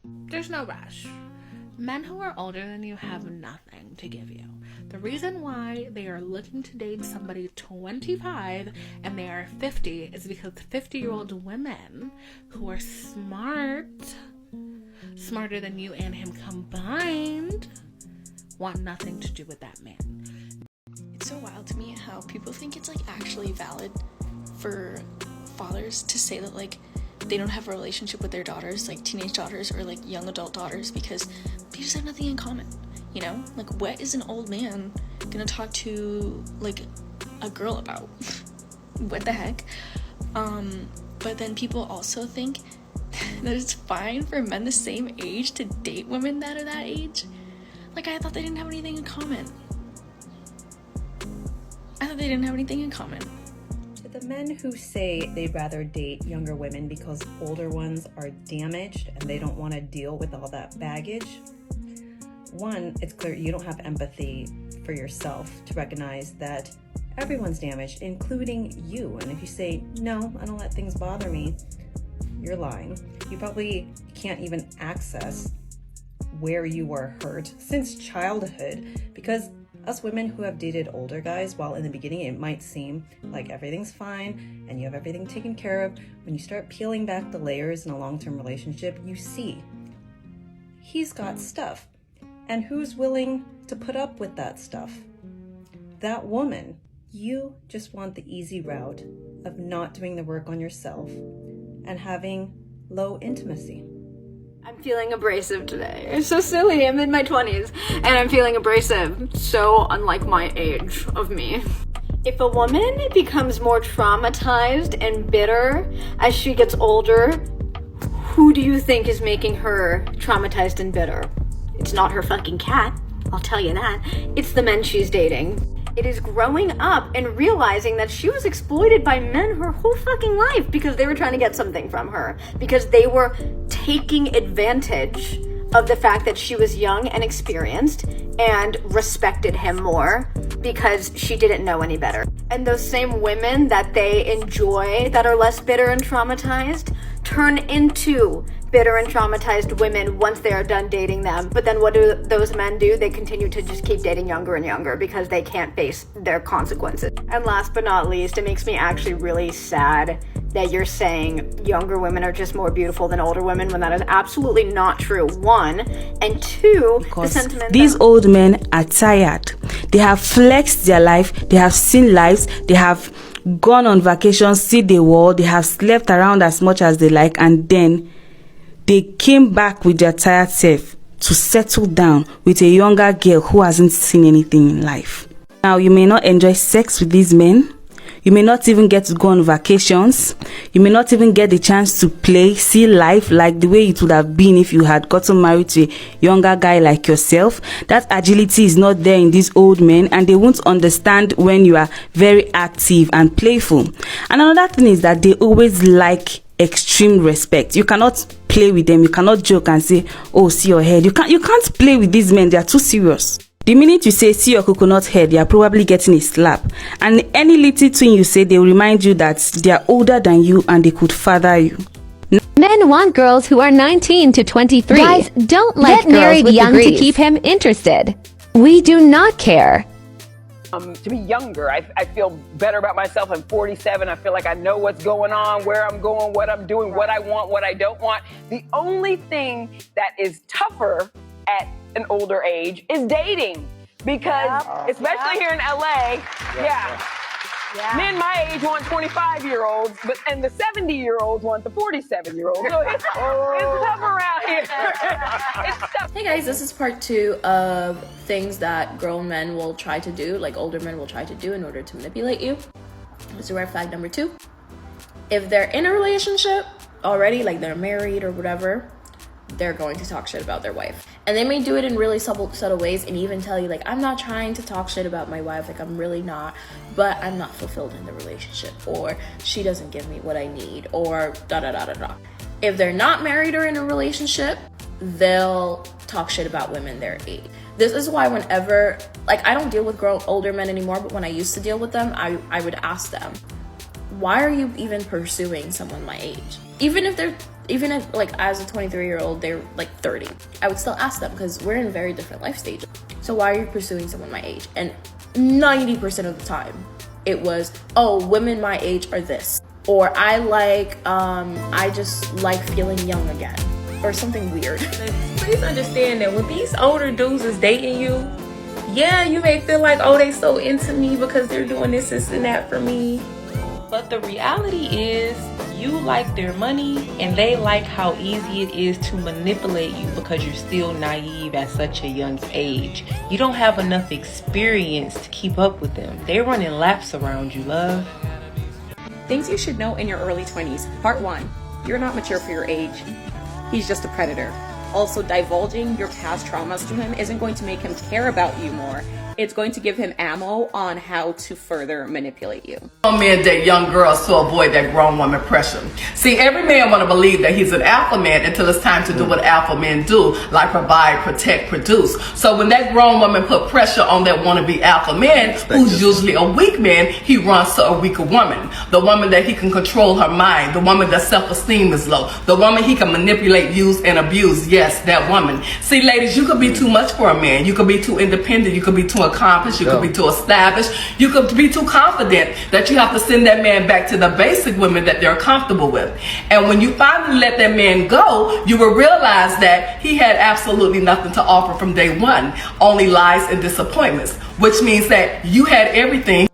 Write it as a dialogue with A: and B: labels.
A: There's no rush. Men who are older than you have nothing to give you. The reason why they are looking to date somebody 25 and they are 50 is because 50-year-old women who are smarter than you and him combined, want nothing to do with that man.
B: It's so wild to me how people think it's like actually valid for fathers to say that like they don't have a relationship with their daughters, like teenage daughters or like young adult daughters, because they just have nothing in common, you know? Like, what is an old man gonna talk to like a girl about? What the heck? But then people also think that it's fine for men the same age to date women that are that age. Like, I thought they didn't have anything in common.
C: To the men who say they'd rather date younger women because older ones are damaged and they don't want to deal with all that baggage, one, it's clear you don't have empathy for yourself to recognize that everyone's damaged, including you. And if you say, no, I don't let things bother me, you're lying. You probably can't even access where you were hurt since childhood, because us women who have dated older guys, while in the beginning it might seem like everything's fine and you have everything taken care of, when you start peeling back the layers in a long-term relationship, you see he's got stuff. And who's willing to put up with that stuff? That woman. You just want the easy route of not doing the work on yourself and having low intimacy.
D: I'm feeling abrasive today. It's so silly. I'm in my 20s and I'm feeling abrasive. So unlike my age of me. If a woman becomes more traumatized and bitter as she gets older, who do you think is making her traumatized and bitter? It's not her fucking cat, I'll tell you that. It's the men she's dating. It is growing up and realizing that she was exploited by men her whole fucking life because they were trying to get something from her. Because they were taking advantage of the fact that she was young and experienced and respected him more because she didn't know any better. And those same women that they enjoy that are less bitter and traumatized turn into bitter and traumatized women once they are done dating them. But then what do those men do? They continue to just keep dating younger and younger because they can't face their consequences. And last but not least, it makes me actually really sad that you're saying younger women are just more beautiful than older women when that is absolutely not true. One, and two,
E: because the sentiment these old men are tired. They have flexed their life, they have seen lives, they have gone on vacation, see the world, they have slept around as much as they like, and then they came back with their tired self to settle down with a younger girl who hasn't seen anything in life. Now, you may not enjoy sex with these men. You may not even get to go on vacations. You may not even get the chance to play, see life like the way it would have been if you had gotten married to a younger guy like yourself. That agility is not there in these old men, and they won't understand when you are very active and playful. And another thing is that they always like extreme respect. You cannot play with them. You cannot joke and say, oh, see your head. You can't play with these men. They are too serious. The minute you say, see your coconut head, you are probably getting a slap. And any little thing you say, they will remind you that they are older than you and they could father you.
F: Men want girls who are 19 to 23. Guys, don't let get married young to keep him interested. We do not care.
G: To be younger, I feel better about myself. I'm 47. I feel like I know what's going on, where I'm going, what I'm doing, what I want, what I don't want. The only thing that is tougher at an older age is dating, because especially here in LA, men my age want 25-year-olds, and the 70-year-olds want the 47-year-olds. So it's tough around here. It's tough.
H: Hey guys, this is part 2 of things that grown men will try to do, like older men will try to do in order to manipulate you. This is red flag number 2. If they're in a relationship already, like they're married or whatever, they're going to talk shit about their wife. And they may do it in really subtle ways and even tell you, like, I'm not trying to talk shit about my wife, like I'm really not, but I'm not fulfilled in the relationship, or she doesn't give me what I need, or da-da-da-da-da. If they're not married or in a relationship, they'll talk shit about women their age. This is why whenever, like, I don't deal with older men anymore, but when I used to deal with them, I would ask them, why are you even pursuing someone my age? Even if even if like as a 23-year-old they're like 30, I would still ask them because we're in very different life stages. So why are you pursuing someone my age? And 90% of the time it was, oh, women my age are this, or I just like feeling young again, or something weird.
I: Please understand that when these older dudes is dating you, yeah, you may feel like, oh, they so into me because they're doing this and that for me. But the reality is, you like their money and they like how easy it is to manipulate you because you're still naive at such a young age. You don't have enough experience to keep up with them. They're running laps around you, love.
J: Things you should know in your early 20s. Part 1. You're not mature for your age. He's just a predator. Also, divulging your past traumas to him isn't going to make him care about you more. It's going to give him ammo on how to further manipulate you.
K: Men date young girls to avoid that grown woman pressure. See, every man want to believe that he's an alpha man until it's time to do what alpha men do, like provide, protect, produce. So when that grown woman put pressure on that wannabe alpha man, who's usually a weak man, he runs to a weaker woman. The woman that he can control her mind, the woman that self-esteem is low, the woman he can manipulate, use, and abuse. Yes, that woman. See, ladies, you could be too much for a man. You could be too independent. You could be too accomplished, you could be too established, you could be too confident that you have to send that man back to the basic women that they're comfortable with. And when you finally let that man go, you will realize that he had absolutely nothing to offer from day one, only lies and disappointments, which means that you had everything.